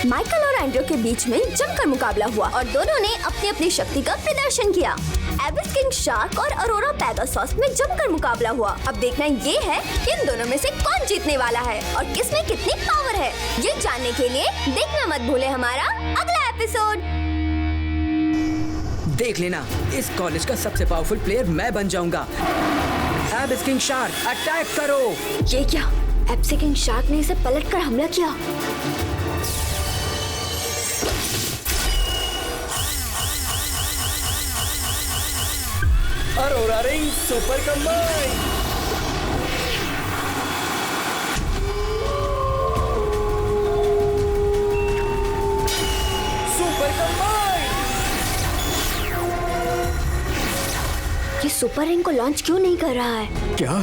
Michael और Andrew के बीच में जमकर मुकाबला हुआ और दोनों ने अपनी अपनी शक्ति का प्रदर्शन किया। एबिस किंग शार्क और अरोरा पेगासस में जमकर मुकाबला हुआ। अब देखना ये है कि इन दोनों में से कौन जीतने वाला है और किसमें कितनी पावर है। ये जानने के लिए देखना मत भूले हमारा अगला एपिसोड। देख लेना, इस कॉलेज का सबसे पावरफुल प्लेयर मैं बन जाऊंगा। एबिस किंग शार्क अटैक करो। ये क्या? एबिस किंग शार्क ने इसे पलटकर हमला किया। Arora ring super combine. Super combine. ये सुपर रिंग को लॉन्च क्यों नहीं कर रहा है? क्या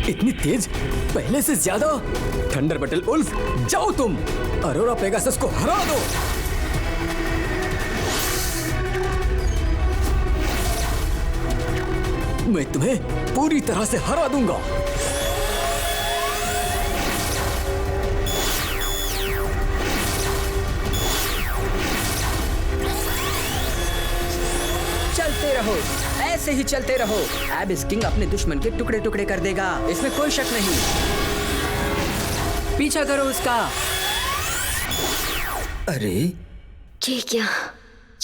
इतनी तेज? पहले से ज्यादा? थंडर बटल उल्फ, जाओ तुम अरोरा पेगासस को हरा दो। मैं तुम्हें पूरी तरह से हरा दूंगा। चलते रहो, ऐसे ही चलते रहो। एबिस किंग अपने दुश्मन के टुकड़े टुकड़े कर देगा, इसमें कोई शक नहीं। पीछा करो उसका। अरे ये क्या?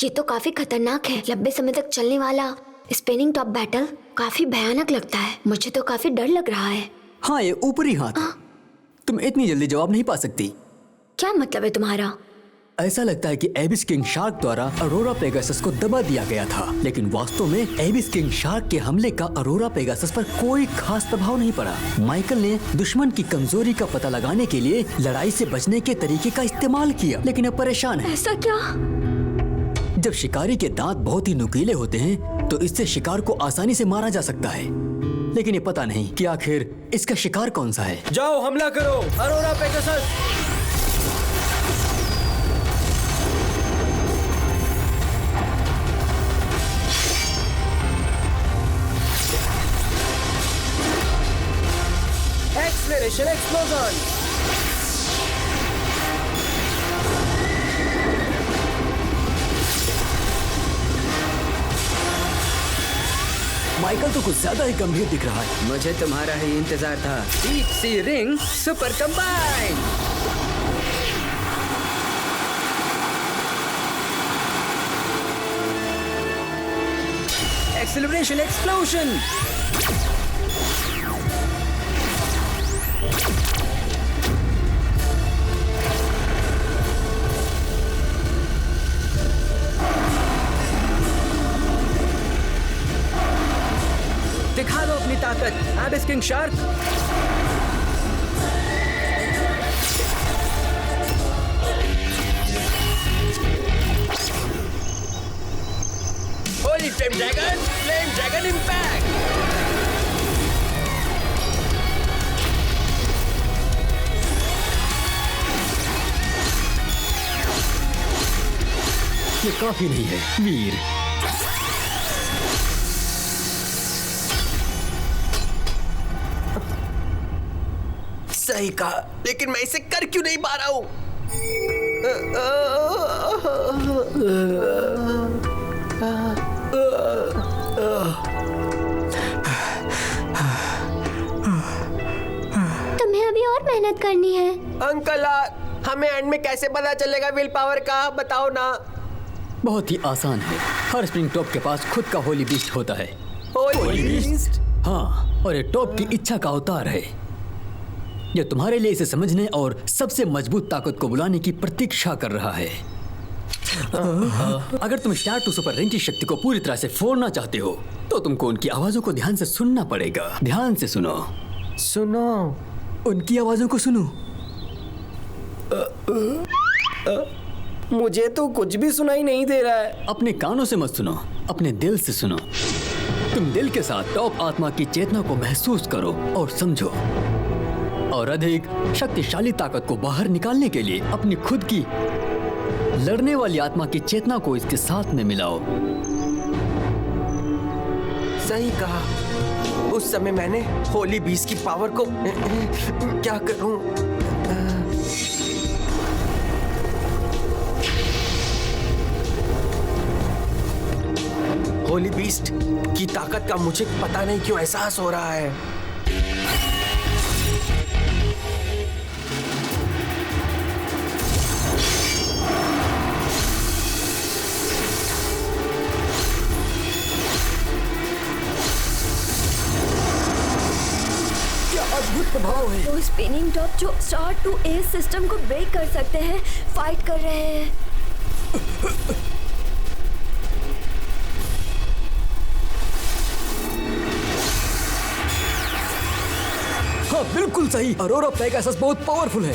ये तो काफी खतरनाक है। लंबे समय तक चलने वाला स्पिनिंग टॉप बैटल काफी भयानक लगता है। मुझे तो काफी डर लग रहा है। हाँ, ये ऊपरी हाथ। तुम इतनी जल्दी जवाब नहीं पा सकती। क्या मतलब है तुम्हारा? ऐसा लगता है कि एबिस किंग शार्क द्वारा अरोरा पेगासस को दबा दिया गया था, लेकिन वास्तव में एबिस किंग शार्क के हमले का अरोरा पेगासस पर कोई खास प्रभाव नहीं पड़ा। माइकल ने दुश्मन की कमजोरी का पता लगाने के लिए लड़ाई से बचने के तरीके का इस्तेमाल किया, लेकिन अब परेशान है। ऐसा क्या? जब शिकारी के दांत बहुत ही नुकीले होते हैं तो इससे शिकार को आसानी से मारा जा सकता है, लेकिन ये पता नहीं कि आखिर इसका शिकार कौन सा है। जाओ हमला करो Arora Pegasus. Acceleration explosion. Michael तो कुछ ज्यादा ही गंभीर दिख रहा है। मुझे तुम्हारा ही इंतजार था। Deep sea ring super combine. Acceleration explosion. दिखा दो अपनी ताकत एबिस king shark. Holi flame dragon impact. ये काफी नहीं है वीर। सही कहा, लेकिन मैं इसे कर क्यों नहीं पा रहा हूँ? तुम्हें अभी और मेहनत करनी है। अंकल, हमें एंड में कैसे पता चलेगा विल पावर का? बताओ ना। बहुत ही आसान है। हर स्प्रिंग टॉप के पास खुद का होली बीस्ट होता है। होली बीस्ट? हाँ, और ये टॉप की इच्छा का अवतार है। यह तुम्हारे लिए इसे समझने और सबसे मजबूत ताकत को बुलाने की प्रतीक्षा कर रहा है। अगर तुम स्टार टू सुपर रिंग की शक्ति को पूरी तरह से फोड़ना चाहते हो तो तुमको उनकी आवाजों को ध्यान से सुनना पड़ेगा। ध्यान से सुनो। सुनो। उनकी आवाजों को सुनो। मुझे तो कुछ भी सुनाई नहीं दे रहा है। अपने कानों से मत सुनो, अपने दिल से सुनो। तुम दिल के साथ टॉप आत्मा की चेतना को महसूस करो और समझो, और अधिक शक्तिशाली ताकत को बाहर निकालने के लिए अपनी खुद की लड़ने वाली आत्मा की चेतना को इसके साथ में मिलाओ। सही कहा। उस समय मैंने होली बीस की पावर को क्या करूं? होली बीस्ट की ताकत का मुझे पता नहीं क्यों एहसास हो रहा है। अद्भुत प्रभाव है। वो स्पिनिंग टॉप जो स्टार टू एस सिस्टम को ब्रेक कर सकते हैं फाइट कर रहे हैं। हाँ बिल्कुल सही, अरोरा पेगासस बहुत पावरफुल है।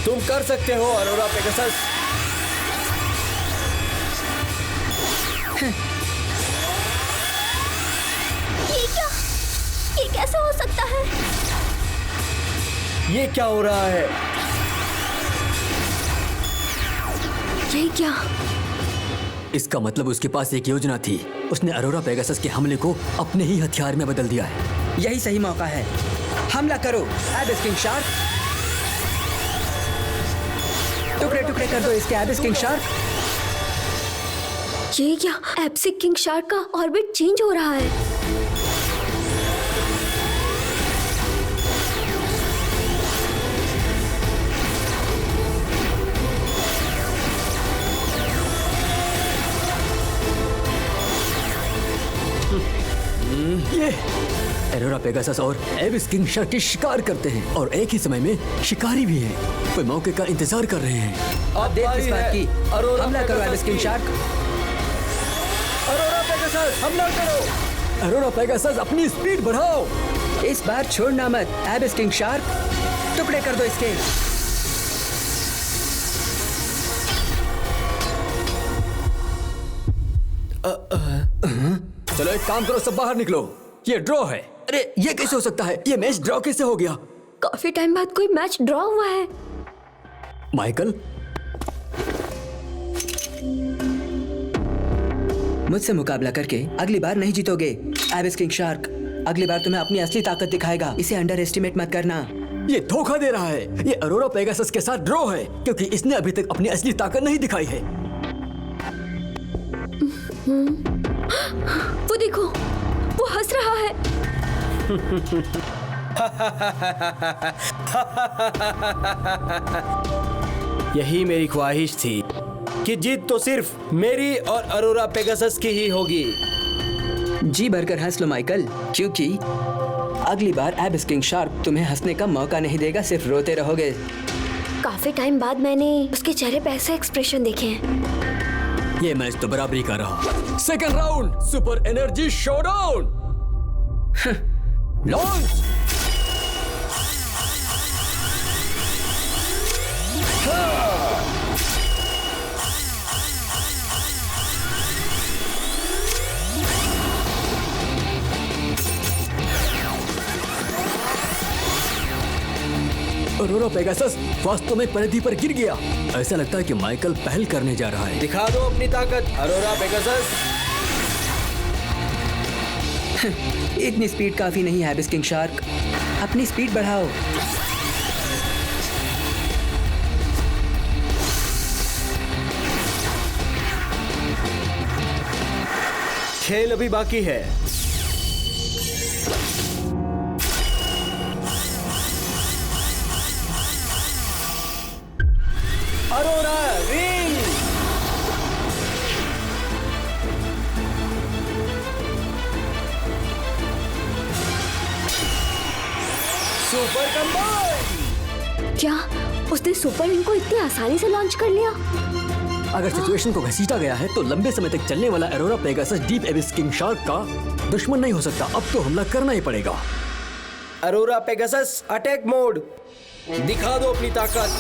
तुम कर सकते हो अरोरा पेगासस। ये क्या? ये कैसे हो सकता है? ये क्या हो रहा है? ये क्या? इसका मतलब उसके पास एक योजना थी। उसने अरोरा पेगासस के हमले को अपने ही हथियार में बदल दिया है। यही सही मौका है। हमला करो एबिस किंग शार्क। टुकड़े टुकड़े कर दो इसके एबिस किंग शार्क। ये क्या? एप्सिक किंग शार्क का ऑर्बिट चेंज हो रहा है। ये अरोरा पेगासस और एबिस किंग शार्क के शिकार करते हैं और एक ही समय में शिकारी भी हैं। वे मौके का इंतजार कर रहे हैं। अब देर किस बात की? अरोरा हमला करो पेगासस एबिस किंग की। शार्क। अरोरा पेगासस हमला करो। अरोरा पेगासस अपनी स्पीड बढ़ाओ। इस बार छोड़ना मत एबिस किंग शार्क। टुकड़े कर दो इसके। चलो एक काम करो, सब बाहर निकलो। ये ड्रॉ है। अरे ये कैसे हो सकता है? ये मैच ड्रॉ कैसे हो गया? काफी टाइम बाद कोई मैच ड्रॉ हुआ है। माइकल, मुझसे मुकाबला करके अगली बार नहीं जीतोगे एबिस किंग शार्क। अगली बार तुम्हें अपनी असली ताकत दिखाएगा। इसे अंडर एस्टिमेट मत करना। ये धोखा दे रहा है। ये अरोरा पेगासस के साथ ड्रॉ है क्योंकि इसने अभी तक अपनी असली ताकत नहीं दिखाई है। वो देखो, वो हंस रहा है। यही मेरी ख्वाहिश थी कि जीत तो सिर्फ मेरी और अरोरा पेगासस की ही होगी। जी भरकर हंस लो माइकल, क्योंकि अगली बार एबिस किंग शार्क तुम्हें हंसने का मौका नहीं देगा, सिर्फ रोते रहोगे। काफी टाइम बाद मैंने उसके चेहरे पे ऐसे एक्सप्रेशन देखे हैं। ये मैच तो बराबरी का रहा। Second round, super energy showdown. Launch. Arora Pegasus वास्तव में परिधि पर गिर गया। ऐसा लगता है कि माइकल पहल करने जा रहा है। दिखा दो अपनी ताकत अरोरा पेगासस। इतनी स्पीड काफी नहीं है एबिस किंग शार्क। अपनी स्पीड बढ़ाओ। खेल अभी बाकी है। अरोरा रिंग। Super combine. क्या उसने सुपर रिंग को इतनी आसानी से लॉन्च कर लिया? अगर सिचुएशन को घसीटा गया है तो लंबे समय तक चलने वाला Arora Pegasus deep एबिस king shark का दुश्मन नहीं हो सकता। अब तो हमला करना ही पड़ेगा। Arora Pegasus attack mode. दिखा दो अपनी ताकत।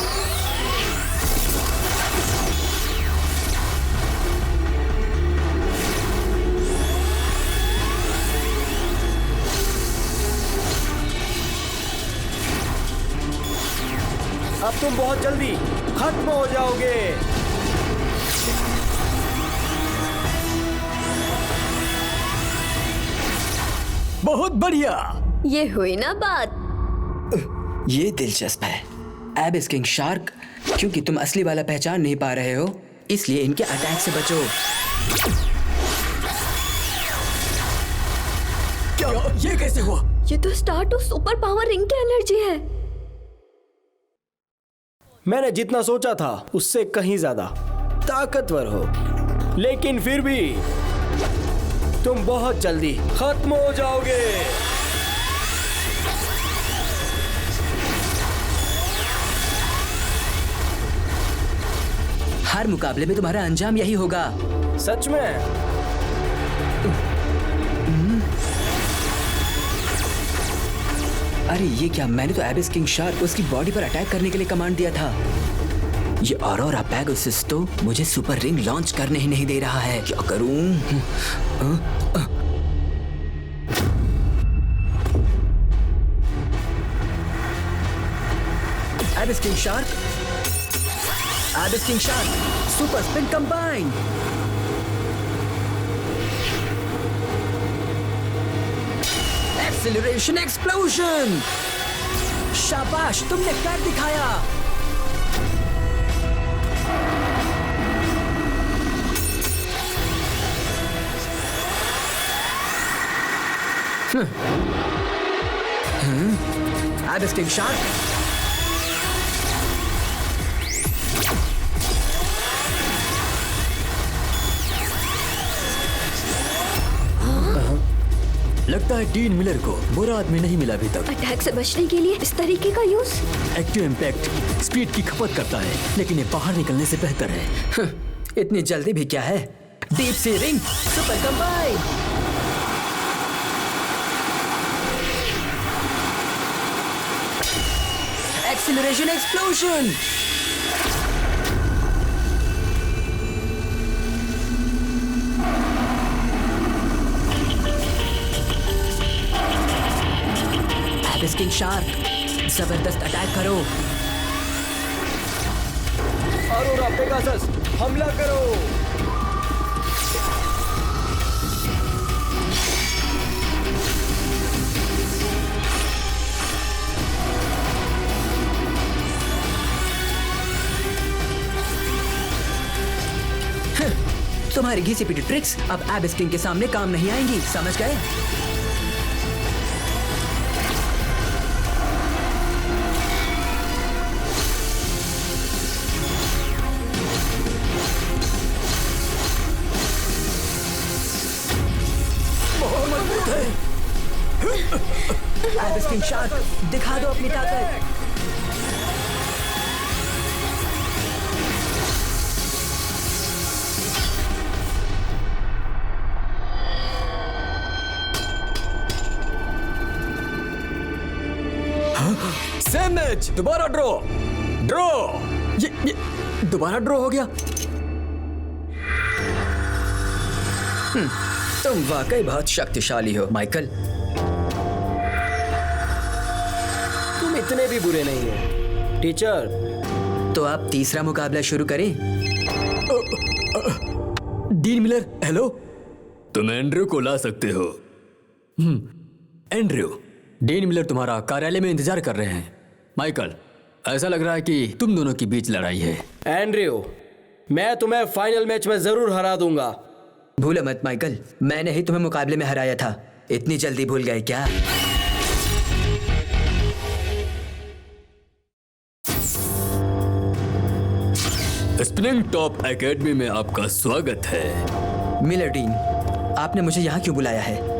अब तुम बहुत जल्दी खत्म हो जाओगे। बहुत बढ़िया। ये हुई ना बात। ये दिलचस्प है एबिस किंग शार्क, क्योंकि तुम असली वाला पहचान नहीं पा रहे हो, इसलिए इनके अटैक से बचो। ये कैसे हुआ? ये तो star to super power ring की एनर्जी है। मैंने जितना सोचा था उससे कहीं ज्यादा ताकतवर हो, लेकिन फिर भी तुम बहुत जल्दी खत्म हो जाओगे। हर मुकाबले में तुम्हारा अंजाम यही होगा। सच में? अरे ये क्या, मैंने तो एबिस किंग शार्क उसकी बॉडी पर अटैक करने के लिए कमांड दिया था। ये ऑरोरा पेगासस तो मुझे सुपर रिंग लॉन्च करने ही नहीं दे रहा है। क्या करूं? एबिस king shark, एबिस king shark, super spin combine. Acceleration explosion. शाबाश, तुमने कर दिखाया। एबिस किंग शार्क, लगता है डीन मिलर को बुरा आदमी नहीं मिला अभी तक। अटैक से बचने के लिए इस तरीके का यूज। एक्टिव इम्पैक्ट स्पीड की खपत करता है, लेकिन ये बाहर निकलने से बेहतर है। इतनी जल्दी भी क्या है? Deep sea ring super combine. Acceleration explosion. एबिस king shark, जबरदस्त अटैक करो। ऑरोरा पेगासस, हमला करो। तुम्हारी घिसी पिटी ट्रिक्स अब एबिस किंग के सामने काम नहीं आएंगी, समझ गए? एबिस किंग शार्क, दिखा दो अपनी ताकत। सेम मैच, दोबारा ड्रॉ। ये दोबारा ड्रॉ हो गया। तुम वाकई बहुत शक्तिशाली हो माइकल। तुम इतने भी बुरे नहीं हो टीचर। तो आप तीसरा मुकाबला शुरू करें। Dean Miller, hello. तुम एंड्रयू को ला सकते हो। एंड्रयू, डीन मिलर तुम्हारा कार्यालय में इंतजार कर रहे हैं। माइकल, ऐसा लग रहा है कि तुम दोनों के बीच लड़ाई है। एंड्रयू, मैं तुम्हें फाइनल मैच में जरूर हरा दूंगा। भूलो मत माइकल, मैंने ही तुम्हें मुकाबले में हराया था। इतनी जल्दी भूल गए क्या? स्प्रिंग टॉप एकेडमी में आपका स्वागत है। मिलर डीन, आपने मुझे यहाँ क्यों बुलाया है?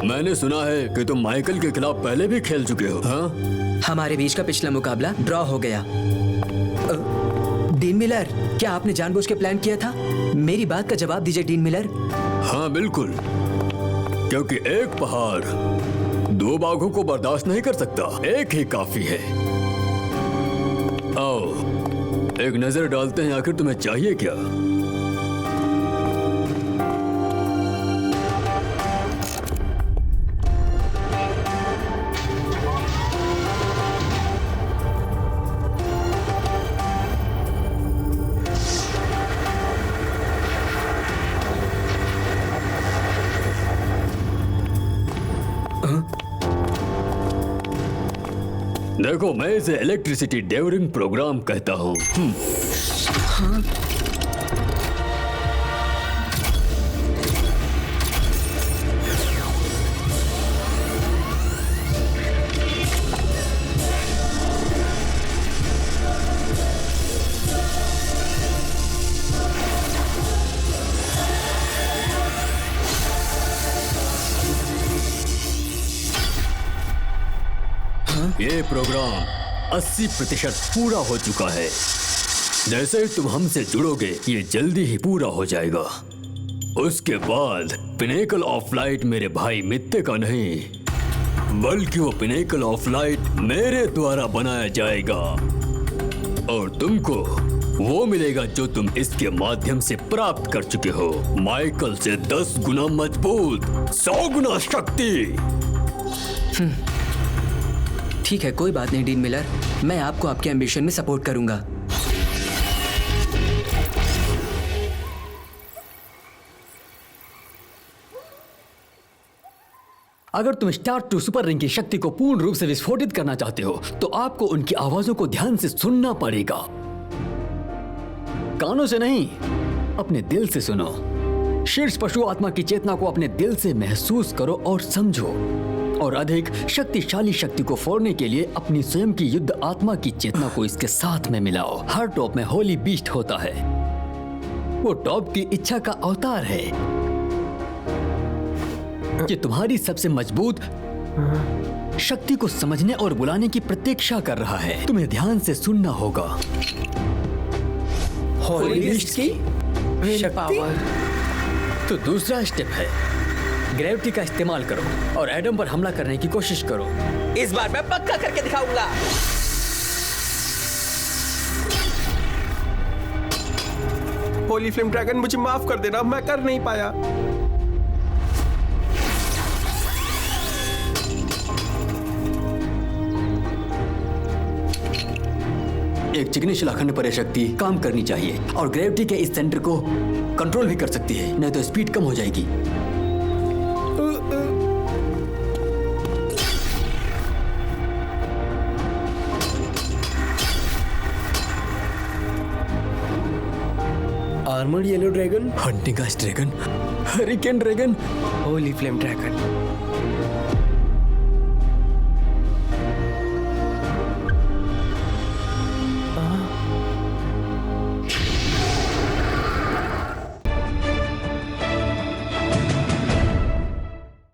मैंने सुना है कि तुम माइकल के खिलाफ पहले भी खेल चुके हो। हाँ? हमारे बीच का पिछला मुकाबला ड्रॉ हो गया। डीन मिलर, क्या आपने जानबूझ के प्लान किया था? मेरी बात का जवाब दीजिए डीन मिलर। हाँ बिल्कुल, क्योंकि एक पहाड़ दो बाघों को बर्दाश्त नहीं कर सकता, एक ही काफी है। आओ एक नजर डालते हैं, आखिर तुम्हें चाहिए क्या? देखो, मैं इसे इलेक्ट्रिसिटी डेवरिंग प्रोग्राम कहता हूँ। प्रोग्राम 80% पूरा हो चुका है। जैसे ही तुम हमसे जुड़ोगे ये जल्दी ही पूरा हो जाएगा। उसके बाद पिनेकल ऑफ लाइट मेरे भाई मित्ते का नहीं, बल्कि वो पिनेकल ऑफ लाइट मेरे द्वारा बनाया जाएगा और तुमको वो मिलेगा जो तुम इसके माध्यम से प्राप्त कर चुके हो। माइकल से 10 गुना मजबूत, 100 गुना शक्ति। ठीक है, कोई बात नहीं डीन मिलर, मैं आपको आपके एम्बिशन में सपोर्ट करूंगा। अगर तुम स्टार टू सुपर रिंग की शक्ति को पूर्ण रूप से विस्फोटित करना चाहते हो तो आपको उनकी आवाजों को ध्यान से सुनना पड़ेगा। कानों से नहीं, अपने दिल से सुनो। शीर्ष पशु आत्मा की चेतना को अपने दिल से महसूस करो और समझो, और अधिक शक्तिशाली शक्ति को फोड़ने के लिए अपनी स्वयं की युद्ध आत्मा की चेतना को इसके साथ में मिलाओ। हर टॉप में होली बीस्ट होता है, वो टॉप की इच्छा का अवतार है। ये तुम्हारी सबसे मजबूत शक्ति को समझने और बुलाने की प्रतीक्षा कर रहा है। तुम्हें ध्यान से सुनना होगा। होली बीस्ट की पावर। तो दूसरा स्टेप है ग्रेविटी का इस्तेमाल करो और एडम पर हमला करने की कोशिश करो। इस बार मैं पक्का करके दिखाऊंगा। होली फ्लेम ड्रैगन, मुझे माफ कर देना, मैं कर नहीं पाया। एक चिकनी शिलाखंड पर यह शक्ति काम करनी चाहिए और ग्रेविटी के इस सेंटर को कंट्रोल भी कर सकती है, नहीं तो स्पीड कम हो जाएगी। Armoured yellow dragon, hunting dragon, hurricane dragon, Holi flame dragon.